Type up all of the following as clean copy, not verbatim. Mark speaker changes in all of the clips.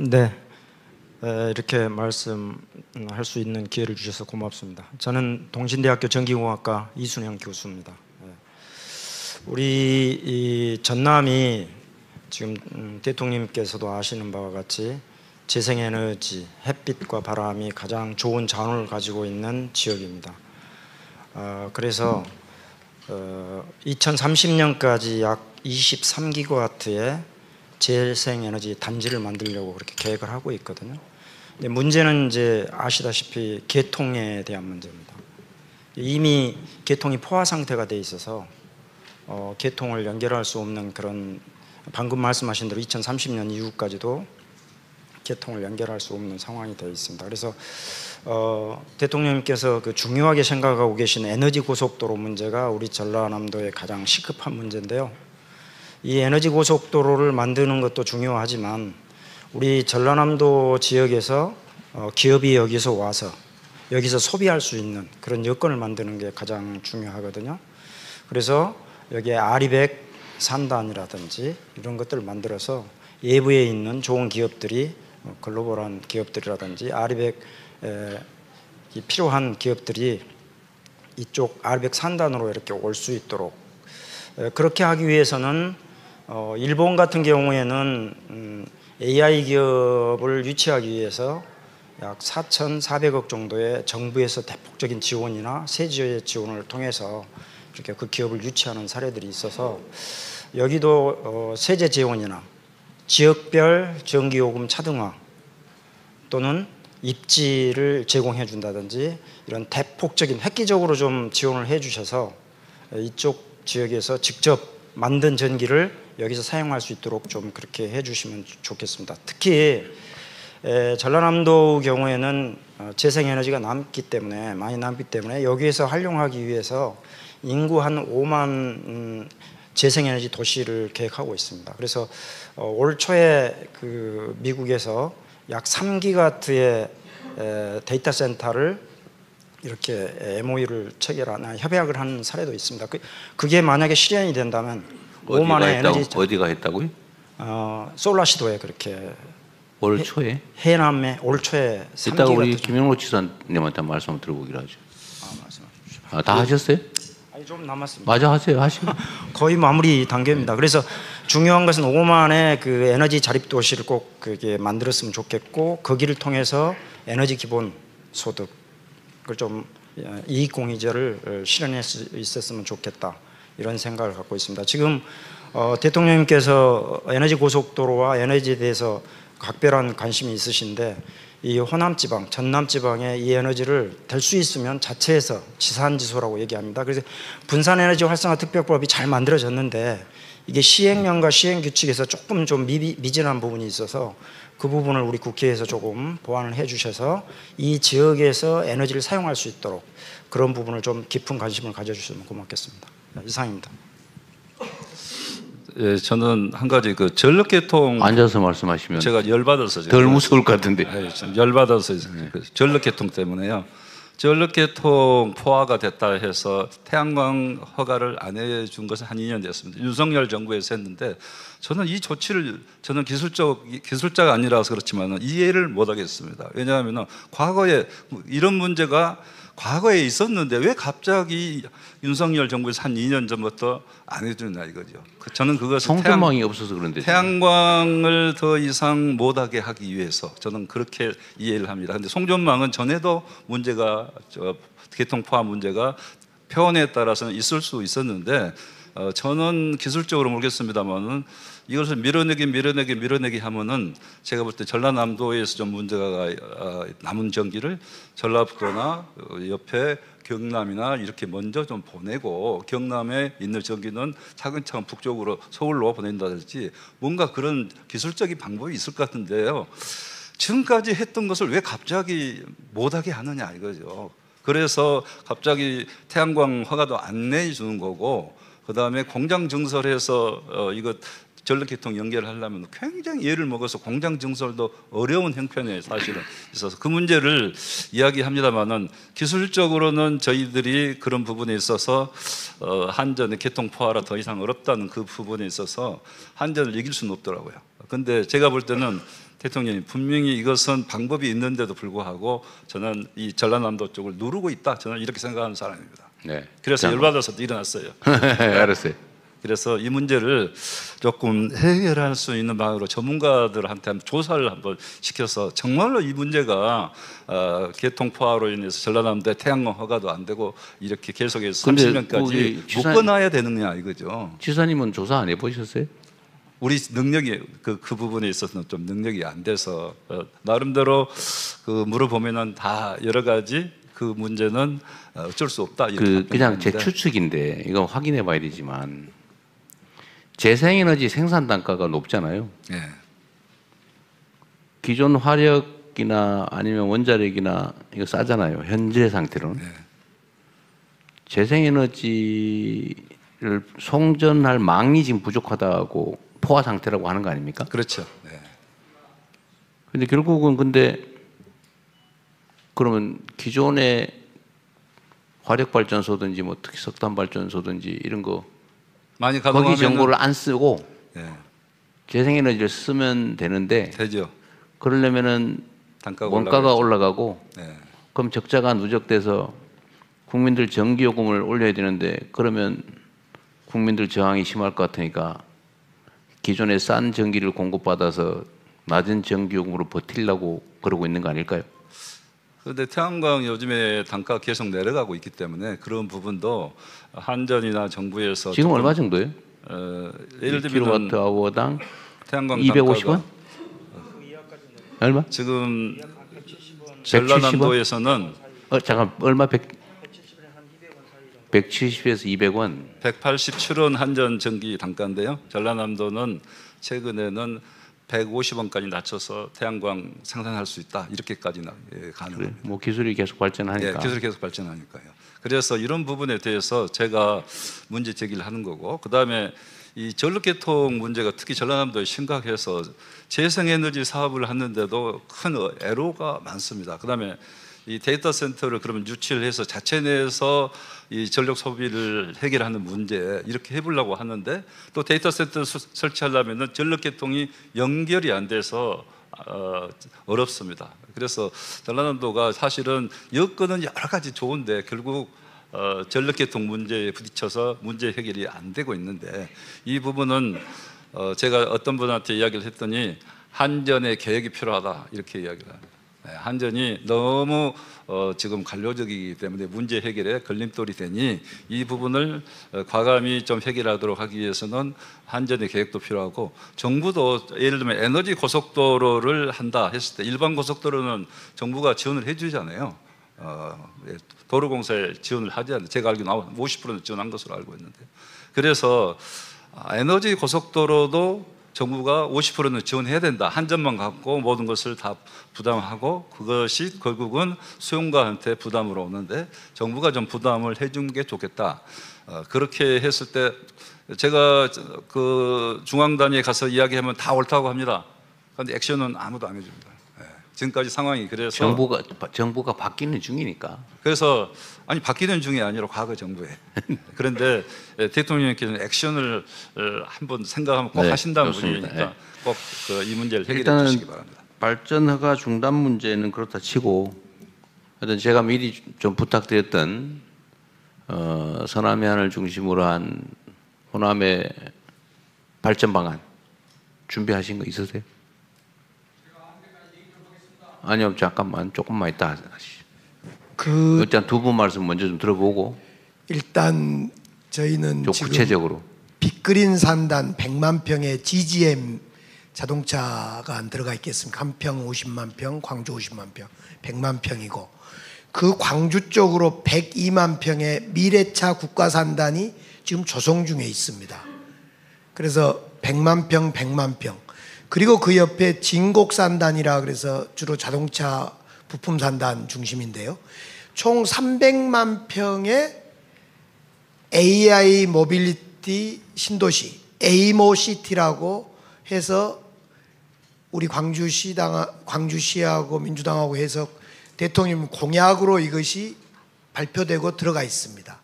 Speaker 1: 네, 이렇게 말씀할 수 있는 기회를 주셔서 고맙습니다. 저는 동신대학교 전기공학과 이순영 교수입니다. 우리 이 전남이 지금 대통령님께서도 아시는 바와 같이 재생에너지, 햇빛과 바람이 가장 좋은 자원을 가지고 있는 지역입니다. 그래서 2030년까지 약 23기가와트의 재생에너지 단지를 만들려고 그렇게 계획을 하고 있거든요. 근데 문제는 이제 아시다시피 개통에 대한 문제입니다. 이미 개통이 포화 상태가 돼 있어서 개통을 연결할 수 없는 그런, 방금 말씀하신 대로 2030년 이후까지도 개통을 연결할 수 없는 상황이 되어 있습니다. 그래서 대통령님께서 그 중요하게 생각하고 계신 에너지 고속도로 문제가 우리 전라남도의 가장 시급한 문제인데요. 이 에너지 고속도로를 만드는 것도 중요하지만 우리 전라남도 지역에서 기업이 여기서 와서 여기서 소비할 수 있는 그런 여건을 만드는 게 가장 중요하거든요. 그래서 여기에 아리백 산단이라든지 이런 것들을 만들어서 예부에 있는 좋은 기업들이, 글로벌한 기업들이라든지 아리백 필요한 기업들이 이쪽 아리백 산단으로 이렇게 올 수 있도록, 그렇게 하기 위해서는 일본 같은 경우에는 AI 기업을 유치하기 위해서 약 4,400억 정도의 정부에서 대폭적인 지원이나 세제 지원을 통해서 이렇게 그 기업을 유치하는 사례들이 있어서 여기도 세제 지원이나 지역별 전기요금 차등화 또는 입지를 제공해 준다든지 이런 대폭적인 획기적으로 좀 지원을 해 주셔서 이쪽 지역에서 직접 만든 전기를 여기서 사용할 수 있도록 좀 그렇게 해 주시면 좋겠습니다. 특히 전라남도 경우에는 재생에너지가 많이 남기 때문에 여기에서 활용하기 위해서 인구 한 5만 재생에너지 도시를 계획하고 있습니다. 그래서 올 초에 그 미국에서 약 3기가와트의 데이터 센터를 이렇게 MOU를 체결하는, 협약을 하는 사례도 있습니다. 그게 만약에 실현이 된다면 5만의 에너지.
Speaker 2: 어디가 했다고요?
Speaker 1: 솔라시도에 그렇게
Speaker 2: 올 초에?
Speaker 1: 해남에 올 초에
Speaker 2: 이따가 우리 김영로 지사님한테 말씀을 들어보기로 하죠.
Speaker 1: 말씀하십시오.
Speaker 2: 다 하셨어요?
Speaker 1: 아니, 좀 남았습니다.
Speaker 2: 맞아, 하세요. 하시고.
Speaker 1: 거의 마무리 단계입니다. 그래서 중요한 것은 5만의 그 에너지 자립 도시를 꼭 그게 만들었으면 좋겠고, 거기를 통해서 에너지 기본 소득을 좀 이익 공유제를 실현할 수 있었으면 좋겠다, 이런 생각을 갖고 있습니다. 지금 대통령님께서 에너지 고속도로와 에너지에 대해서 각별한 관심이 있으신데, 이 호남지방, 전남지방에 이 에너지를 될 수 있으면 자체에서 지산지소라고 얘기합니다. 그래서 분산에너지 활성화 특별법이 잘 만들어졌는데 이게 시행령과 시행규칙에서 조금 좀 미진한 부분이 있어서 그 부분을 우리 국회에서 조금 보완을 해 주셔서 이 지역에서 에너지를 사용할 수 있도록 그런 부분을 좀 깊은 관심을 가져주시면 고맙겠습니다. 이상입니다.
Speaker 3: 예, 저는 한 가지 그 전력계통,
Speaker 2: 앉아서 말씀하시면
Speaker 3: 제가 열받아서
Speaker 2: 덜 무서울 것 같은데.
Speaker 3: 열받아서 그 전력계통 때문에요. 전력계통 포화가 됐다 해서 태양광 허가를 안 해준 것은 한 2년 됐습니다. 윤석열 정부에서 했는데 저는 이 조치를, 저는 기술자가 아니라서 그렇지만 이해를 못 하겠습니다. 왜냐하면 과거에 이런 문제가 과거에 있었는데 왜 갑자기 윤석열 정부에서 한 2년 전부터 안 해주냐 이거죠. 저는 그것을
Speaker 2: 송전망이 없어서 그런데
Speaker 3: 태양광을 더 이상 못하게 하기 위해서 저는 그렇게 이해를 합니다. 그런데 송전망은 전에도 문제가, 개통 포화 문제가 표현에 따라서는 있을 수 있었는데 저는 기술적으로 모르겠습니다만은 이것을 밀어내기 하면은 제가 볼 때 전라남도에서 좀 문제가 남은 전기를 전라북도나 옆에 경남이나 이렇게 먼저 좀 보내고 경남에 있는 전기는 차근차근 북쪽으로 서울로 보낸다든지 뭔가 그런 기술적인 방법이 있을 것 같은데요. 지금까지 했던 것을 왜 갑자기 못하게 하느냐 이거죠. 그래서 갑자기 태양광 허가도 안 내주는 거고, 그 다음에 공장 증설해서 이거 전력계통 연결하려면 굉장히 예를 먹어서 공장 증설도 어려운 형편에 사실은 있어서 그 문제를 이야기합니다만은 기술적으로는 저희들이 그런 부분에 있어서 한전의 개통 포화라 더 이상 어렵다는 그 부분에 있어서 한전을 이길 수는 없더라고요. 근데 제가 볼 때는 대통령이 분명히 이것은 방법이 있는데도 불구하고 저는 이 전라남도 쪽을 누르고 있다. 저는 이렇게 생각하는 사람입니다.
Speaker 2: 네.
Speaker 3: 그래서 열받아서 일어났어요.
Speaker 2: 알았어요.
Speaker 3: 그래서 이 문제를 조금 해결할 수 있는 방향으로 전문가들한테 한번 조사를 한번 시켜서 정말로 이 문제가 개통포화로 인해서 전라남도에 태양광 허가도 안 되고 이렇게 계속해서
Speaker 2: 근데
Speaker 3: 30년까지
Speaker 2: 거기
Speaker 3: 묶어놔야 되느냐 이거죠.
Speaker 2: 지사님은 조사 안 해보셨어요?
Speaker 3: 우리 능력이 그 부분에 있어서는 좀 능력이 안 돼서 나름대로 그 물어보면은 다 여러 가지 그 문제는 어쩔 수 없다 이렇게
Speaker 2: 그냥 제
Speaker 3: 답변했는데
Speaker 2: 추측인데 이건 확인해 봐야 되지만 재생에너지 생산 단가가 높잖아요.
Speaker 3: 예.
Speaker 2: 기존 화력이나 아니면 원자력이나 이거 싸잖아요. 현재 상태로는.
Speaker 3: 네.
Speaker 2: 재생에너지를 송전할 망이 지금 부족하다고 포화 상태라고 하는 거 아닙니까?
Speaker 3: 그렇죠. 네.
Speaker 2: 근데 결국은 그러면 기존의 화력 발전소든지 뭐 특히 석탄 발전소든지 이런 거
Speaker 3: 많이
Speaker 2: 거기
Speaker 3: 가동하면
Speaker 2: 정보를 안 쓰고
Speaker 3: 예.
Speaker 2: 재생에너지를 쓰면 되는데
Speaker 3: 되죠.
Speaker 2: 그러려면은
Speaker 3: 단가가
Speaker 2: 원가가
Speaker 3: 올라가겠죠.
Speaker 2: 올라가고
Speaker 3: 네.
Speaker 2: 그럼 적자가 누적돼서 국민들 전기요금을 올려야 되는데 그러면 국민들 저항이 심할 것 같으니까 기존에 싼 전기를 공급받아서 낮은 전기요금으로 버틸라고 그러고 있는 거 아닐까요?
Speaker 3: 그런데 태양광 요즘에 단가 계속 내려가고 있기 때문에 그런 부분도 한전이나 정부에서
Speaker 2: 지금
Speaker 3: 조금,
Speaker 2: 얼마 정도예요?
Speaker 3: 예를 들면
Speaker 2: 킬로와트아워당
Speaker 3: 태양광
Speaker 2: 250원? 얼마?
Speaker 3: 지금
Speaker 2: 170원?
Speaker 3: 전라남도에서는
Speaker 2: 잠깐 얼마 170에서 200원.
Speaker 3: 187원 한전 전기 단가인데요. 전라남도는 최근에는 150원까지 낮춰서 태양광 생산할 수 있다. 이렇게까지 가능합니다.
Speaker 2: 그래. 뭐 기술이 계속 발전하니까.
Speaker 3: 예, 기술이 계속 발전하니까요. 그래서 이런 부분에 대해서 제가 문제 제기를 하는 거고, 그 다음에 이 전력계통 문제가 특히 전라남도에 심각해서 재생에너지 사업을 하는데도 큰 애로가 많습니다. 그 다음에 이 데이터 센터를 그러면 유치를 해서 자체 내에서 이 전력 소비를 해결하는 문제 이렇게 해보려고 하는데 또 데이터 센터 설치하려면은 전력계통이 연결이 안 돼서 어렵습니다. 그래서 전라남도가 사실은 여건은 여러 가지 좋은데 결국 전력계통 문제에 부딪혀서 문제 해결이 안 되고 있는데 이 부분은 제가 어떤 분한테 이야기를 했더니 한전의 계획이 필요하다 이렇게 이야기를 합니다. 한전이 너무 지금 관료적이기 때문에 문제 해결에 걸림돌이 되니 이 부분을 과감히 좀 해결하도록 하기 위해서는 한전의 계획도 필요하고 정부도 예를 들면 에너지 고속도로를 한다 했을 때 일반 고속도로는 정부가 지원을 해주잖아요. 도로공사에 지원을 하지 않는데 제가 알기로 50%는 지원한 것으로 알고 있는데 그래서 에너지 고속도로도 정부가 50%는 지원해야 된다. 한전만 갖고 모든 것을 다 부담하고 그것이 결국은 수용가한테 부담으로 오는데 정부가 좀 부담을 해주는 게 좋겠다. 그렇게 했을 때 제가 그 중앙단위에 가서 이야기하면 다 옳다고 합니다. 그런데 액션은 아무도 안 해줍니다. 지금까지 상황이 그래서
Speaker 2: 정부가 바뀌는 중이니까.
Speaker 3: 그래서 아니 바뀌는 중이 아니라 과거 정부에 그런데 대통령께서는 액션을 한번 생각하면 꼭 하신다는 분이니까 꼭 이 문제를 해결해 주시기 바랍니다.
Speaker 2: 발전 허가 중단 문제는 그렇다 치고 하여튼 제가 미리 좀 부탁드렸던 서남해안을 중심으로 한 호남의 발전 방안 준비하신 거 있으세요? 아니요, 잠깐만 조금만 이따 하시죠. 일단 두 분 말씀 먼저 좀 들어보고
Speaker 4: 일단 저희는
Speaker 2: 좀 구체적으로
Speaker 4: 빅그린 산단 100만 평의 GGM 자동차가 안 들어가 있겠습니까? 한 평 50만 평, 광주 50만 평, 100만 평이고 그 광주 쪽으로 102만 평의 미래차 국가산단이 지금 조성 중에 있습니다. 그래서 100만 평, 100만 평 그리고 그 옆에 진곡산단이라 그래서 주로 자동차 부품 산단 중심인데요. 총 300만 평의 AI 모빌리티 신도시 에이모시티라고 해서 우리 광주시하고 민주당하고 해서 대통령 공약으로 이것이 발표되고 들어가 있습니다.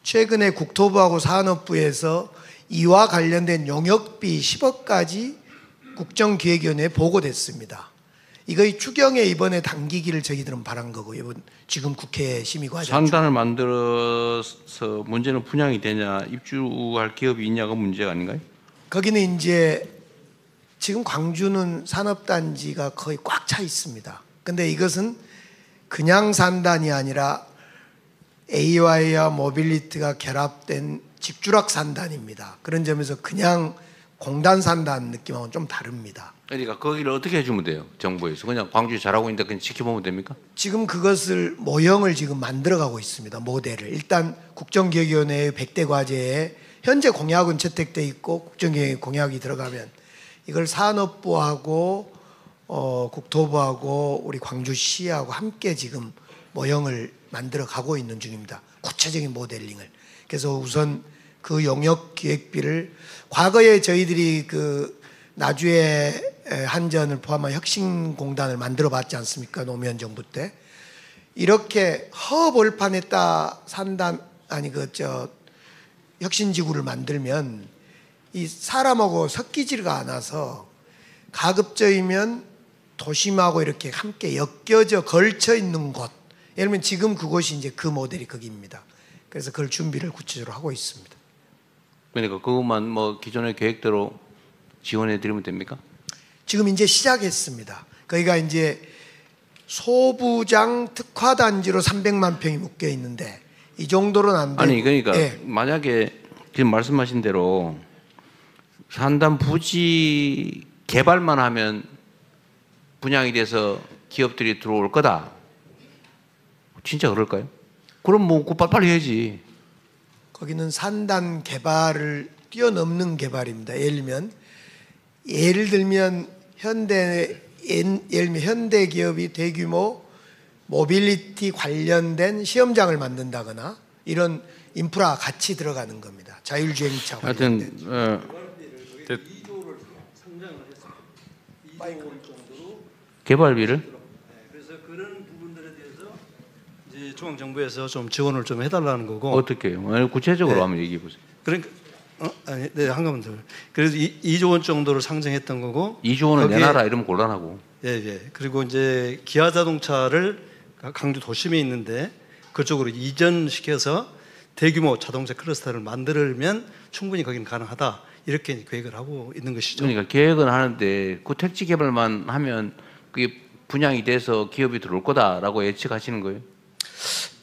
Speaker 4: 최근에 국토부하고 산업부에서 이와 관련된 용역비 10억까지 국정기획위원회에 보고됐습니다. 이거의 추경에 이번에 당기기를 저희들은 바란 거고 이번 지금 국회 심의 과정
Speaker 2: 상단을 만들어서 문제는 분양이 되냐 입주할 기업이 있냐가 문제가 아닌가요?
Speaker 4: 거기는 이제 지금 광주는 산업단지가 거의 꽉 차 있습니다. 근데 이것은 그냥 산단이 아니라 AI와 모빌리티가 결합된 집주락 산단입니다. 그런 점에서 그냥 공단 산단 느낌하고는 좀 다릅니다.
Speaker 2: 그러니까 거기를 어떻게 해주면 돼요? 정부에서 그냥 광주 잘하고 있는데 그냥 지켜보면 됩니까?
Speaker 4: 지금 그것을 모형을 지금 만들어가고 있습니다. 모델을. 일단 국정기획위원회의 100대 과제에 현재 공약은 채택돼 있고 국정기획 공약이 들어가면 이걸 산업부하고 국토부하고 우리 광주시하고 함께 지금 모형을 만들어 가고 있는 중입니다. 구체적인 모델링을. 그래서 우선 그 용역 기획비를 과거에 저희들이 그 나주에 한전을 포함한 혁신공단을 만들어 봤지 않습니까? 노무현 정부 때. 이렇게 허벌판에다 산단 아니 혁신지구를 만들면 이 사람하고 섞이지가 않아서 가급적이면 도심하고 이렇게 함께 엮여져 걸쳐 있는 곳. 예를 들면 지금 그곳이 이제 그 모델이 거기입니다. 그래서 그걸 준비를 구체적으로 하고 있습니다.
Speaker 2: 그러니까 그것만 뭐 기존의 계획대로 지원해 드리면 됩니까?
Speaker 4: 지금 이제 시작했습니다. 거기가 이제 소부장 특화단지로 300만 평이 묶여 있는데 이 정도로는 안 되고
Speaker 2: 아니 그러니까
Speaker 4: 예.
Speaker 2: 만약에 지금 말씀하신 대로 산단 부지 개발만 하면 분양이 돼서 기업들이 들어올 거다. 진짜 그럴까요? 그럼 뭐 빨리 해야지.
Speaker 4: 거기는 산단 개발을 뛰어넘는 개발입니다. 예를 들면 현대 기업이 대규모 모빌리티 관련된 시험장을 만든다거나 이런 인프라 같이 들어가는 겁니다. 자율주행차 관련된.
Speaker 2: 하여튼 개발비를
Speaker 5: 그래서 그런 부분들에 대해서 이제 중앙 정부에서 좀 지원을 좀 해달라는 거고.
Speaker 2: 어떻게 해요? 아니, 구체적으로
Speaker 5: 네.
Speaker 2: 한번 얘기해 보세요.
Speaker 5: 그러니까 한 가만 더. 그래서 2조 원 정도를 상정했던 거고.
Speaker 2: 2조 원을
Speaker 5: 거기에-
Speaker 2: 내놔라 이러면 곤란하고.
Speaker 5: 예. 그리고 이제 기아 자동차를 강주 도심에 있는데 그쪽으로 이전시켜서 대규모 자동차 클러스터를 만들면 충분히 거기는 가능하다. 이렇게 계획을 하고 있는 것이죠.
Speaker 2: 그러니까 계획은 하는데 그 택지 개발만 하면 그게 분양이 돼서 기업이 들어올 거다라고 예측하시는 거예요?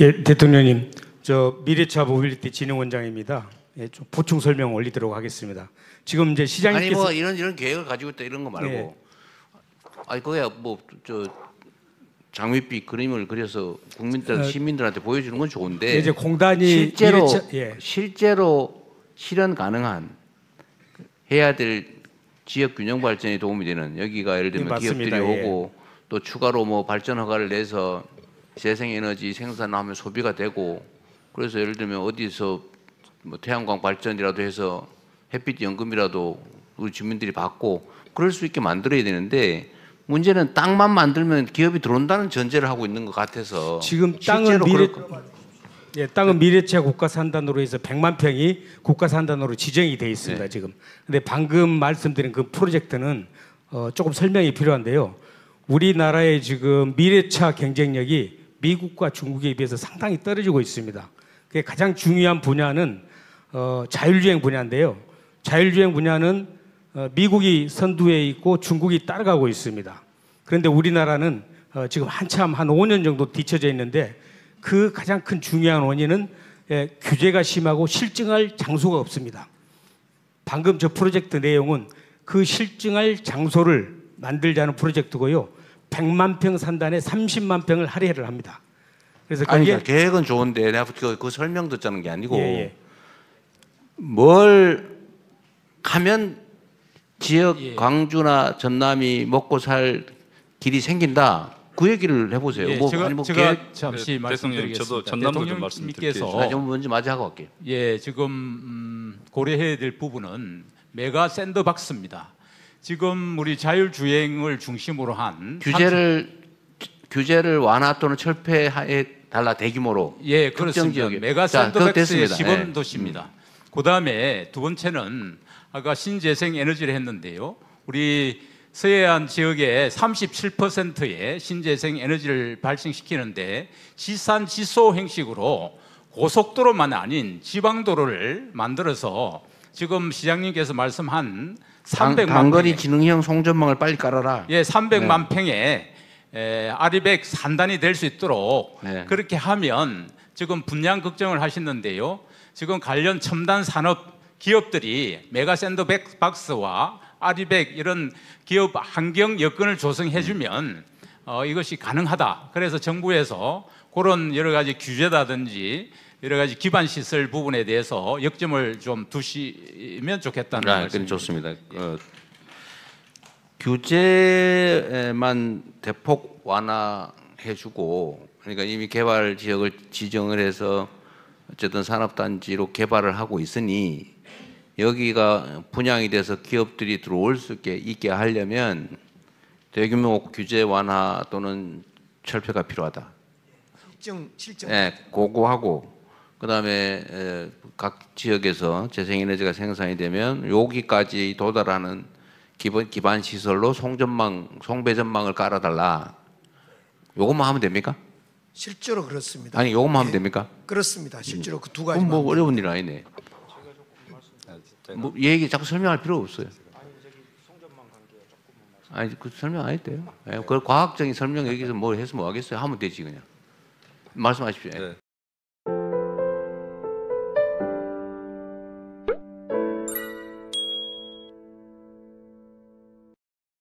Speaker 1: 예, 대통령님, 저 미래차 모빌리티 진흥원장입니다. 예, 좀 보충 설명 올리도록 하겠습니다. 지금 이제
Speaker 2: 아니
Speaker 1: 시장님께서
Speaker 2: 뭐 이런 계획을 가지고 있다 이런 거 말고,
Speaker 1: 예.
Speaker 2: 아니 그거야 뭐 저 장밋빛 그림을 그려서 국민들 시민들한테 보여주는 건 좋은데
Speaker 1: 이제 공단이
Speaker 2: 실제로
Speaker 1: 예.
Speaker 2: 실제로 실현 가능한 해야 될 지역 균형 발전에 도움이 되는 여기가 예를 들면
Speaker 1: 예, 맞습니다.
Speaker 2: 기업들이
Speaker 1: 예.
Speaker 2: 오고 또 추가로 뭐 발전 허가를 내서 재생에너지 생산하면 소비가 되고 그래서 예를 들면 어디서 뭐 태양광 발전이라도 해서 햇빛 연금이라도 우리 주민들이 받고 그럴 수 있게 만들어야 되는데 문제는 땅만 만들면 기업이 들어온다는 전제를 하고 있는 것 같아서
Speaker 1: 지금 땅은
Speaker 2: 실제로
Speaker 1: 미래
Speaker 2: 그럴
Speaker 1: 예, 땅은 미래차 국가산단으로 해서 100만 평이 국가산단으로 지정이 돼 있습니다.
Speaker 2: 네.
Speaker 1: 지금. 근데 방금 말씀드린 그 프로젝트는 조금 설명이 필요한데요. 우리나라의 지금 미래차 경쟁력이 미국과 중국에 비해서 상당히 떨어지고 있습니다. 그게 가장 중요한 분야는 자율주행 분야인데요. 자율주행 분야는 미국이 선두에 있고 중국이 따라가고 있습니다. 그런데 우리나라는 지금 한참 한 5년 정도 뒤처져 있는데 그 가장 큰 중요한 원인은 규제가 심하고 실증할 장소가 없습니다. 방금 저 프로젝트 내용은 그 실증할 장소를 만들자는 프로젝트고요. 100만 평 산단에 30만 평을 할애를 합니다. 그래서
Speaker 2: 아니
Speaker 1: 거기에
Speaker 2: 그러니까 계획은 좋은데 내가 그 설명 듣자는 게 아니고
Speaker 1: 예.
Speaker 2: 뭘 하면 지역
Speaker 6: 예.
Speaker 2: 광주나 전남이 먹고 살 길이 생긴다. 그 얘기를 해보세요.
Speaker 6: 예,
Speaker 2: 뭐,
Speaker 6: 제가,
Speaker 2: 아니 뭐
Speaker 6: 제가
Speaker 2: 계획,
Speaker 6: 잠시
Speaker 3: 네, 대통령,
Speaker 6: 말씀드리겠습니다.
Speaker 3: 저도 전남도 좀
Speaker 6: 대통령님께서
Speaker 2: 아, 좀 먼저 맞이하고 갈게요.
Speaker 6: 예, 지금 고려해야 될 부분은 메가 샌드박스입니다. 지금 우리 자율주행을 중심으로 한
Speaker 2: 규제를 완화 또는 철폐해 달라 대규모로.
Speaker 6: 예,
Speaker 2: 특정
Speaker 6: 그렇습니다.
Speaker 2: 지역에.
Speaker 6: 메가
Speaker 2: 자, 그거
Speaker 6: 샌드박스의
Speaker 2: 됐습니다.
Speaker 6: 시범 도시입니다. 그다음에 두 번째는 아까 신재생 에너지를 했는데요. 우리 서해안 지역의 37%의 신재생 에너지를 발생시키는데 지산지소 형식으로 고속도로만 아닌 지방도로를 만들어서 지금 시장님께서 말씀한 300만
Speaker 2: 단거리
Speaker 6: 평의,
Speaker 2: 지능형 송전망을 빨리 깔아라.
Speaker 6: 예, 300만 평의 아리백 산단이 될 수 있도록
Speaker 2: 네.
Speaker 6: 그렇게 하면 지금 분양 걱정을 하시는데요. 지금 관련 첨단 산업 기업들이 메가 샌드박스와 아리백 이런 기업 환경 여건을 조성해주면 이것이 가능하다. 그래서 정부에서 그런 여러 가지 규제라든지 여러 가지 기반 시설 부분에 대해서 역점을 좀 두시면 좋겠다는 말씀입니다.
Speaker 2: 좋습니다. 규제만 대폭 완화해주고, 그러니까 이미 개발 지역을 지정을 해서 어쨌든 산업단지로 개발을 하고 있으니 여기가 분양이 돼서 기업들이 들어올 수 있게 하려면 대규모 규제 완화 또는 철폐가 필요하다.
Speaker 4: 실정.
Speaker 2: 네, 고고하고 그다음에 각 지역에서 재생에너지가 생산이 되면 여기까지 도달하는 기반 시설로 송배전망을 깔아달라. 요것만 하면 됩니까?
Speaker 4: 실제로 그렇습니다.
Speaker 2: 아니 요것만 하면
Speaker 4: 예,
Speaker 2: 됩니까?
Speaker 4: 그렇습니다. 실제로 그 두 가지.
Speaker 2: 그럼 뭐 어려운 일 아니네. 뭐 얘기 자꾸 설명할 필요 없어요. 아니 그 설명 안 해도 돼요. 그 과학적인 설명 여기서 뭐 해서 뭐 하겠어요? 하면 되지 그냥. 말씀하십시오.
Speaker 3: 네.